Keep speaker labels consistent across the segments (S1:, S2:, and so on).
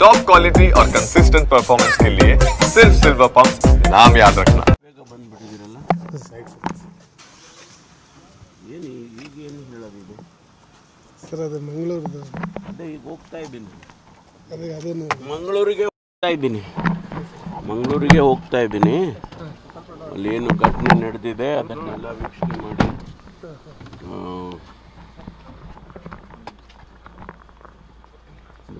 S1: Top quality और consistent performance के लिए सिर्फ सिल्वर पंप नाम याद रखना।
S2: ಸರ್ ಅದು ಮಂಗಳೂರು
S3: ಅದೇ ಈಗ ಹೋಗ್ತಾ ಇದ್ದೀನಿ
S2: ಅದೇನು
S3: ಮಂಗಳೂರಿಗೆ ಹೋಗ್ತಾ ಇದ್ದೀನಿ ಅಲ್ಲಿ ಏನು ಘಟನೆ ನಡೆದಿದೆ ಅದನ್ನೆಲ್ಲ ವೀಕ್ಷಣೆ ಮಾಡಿ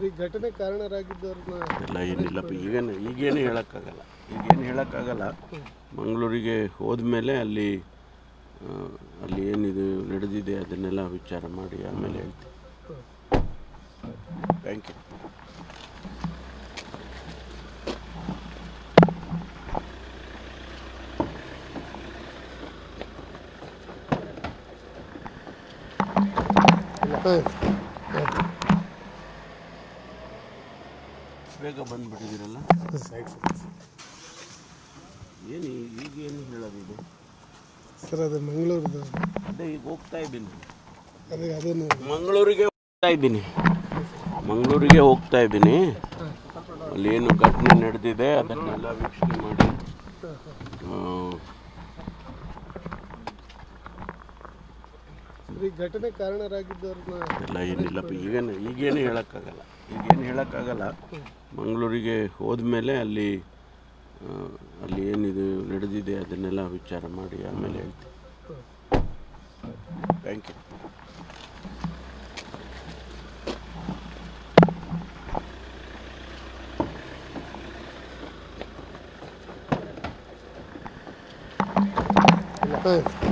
S2: ಈ ಘಟನೆ ಕಾರಣರಾಗಿದ್ದವ್ರನ್ನ
S3: ಎಲ್ಲ ಏನಿಲ್ಲಪ್ಪ ಈಗೇನು ಹೇಳೋಕ್ಕಾಗಲ್ಲ ಮಂಗಳೂರಿಗೆ ಹೋದ್ಮೇಲೆ ಅಲ್ಲಿ ಏನಿದು ನಡೆದಿದೆ ಅದನ್ನೆಲ್ಲ ವಿಚಾರ ಮಾಡಿ ಆಮೇಲೆ ಹೇಳ್ತೀನಿ. Thank you. ಬೇಗ ಬಂದುಬಿಟ್ಟಿದ್ದೀರಲ್ಲ, ಈಗೇನು ಹೇಳೋದಿದೆ
S2: ಸರ್ ಅದು ಮಂಗಳೂರು
S3: ಅದೇ ಈಗ ಹೋಗ್ತಾ ಇದ್ದೀನಿ
S2: ಅದೇನು
S3: ಮಂಗಳೂರಿಗೆ ಹೋಗ್ತಾ ಇದ್ದೀನಿ ಅಲ್ಲಿ ಏನು ಘಟನೆ ನಡೆದಿದೆ ಅದನ್ನೆಲ್ಲ ವೀಕ್ಷಣೆ ಮಾಡಿ
S2: ಈ ಘಟನೆ ಕಾರಣರಾಗಿದ್ದವ್ರನ್ನ
S3: ಎಲ್ಲ ಏನಿಲ್ಲಪ್ಪ ಈಗೇನು ಹೇಳೋಕ್ಕಾಗಲ್ಲ ಮಂಗಳೂರಿಗೆ ಹೋದ್ಮೇಲೆ ಅಲ್ಲಿ ಏನಿದು ನಡೆದಿದೆ ಅದನ್ನೆಲ್ಲ ವಿಚಾರ ಮಾಡಿ ಆಮೇಲೆ ಹೇಳ್ತೀನಿ. Thank you.
S2: ಹಾಂ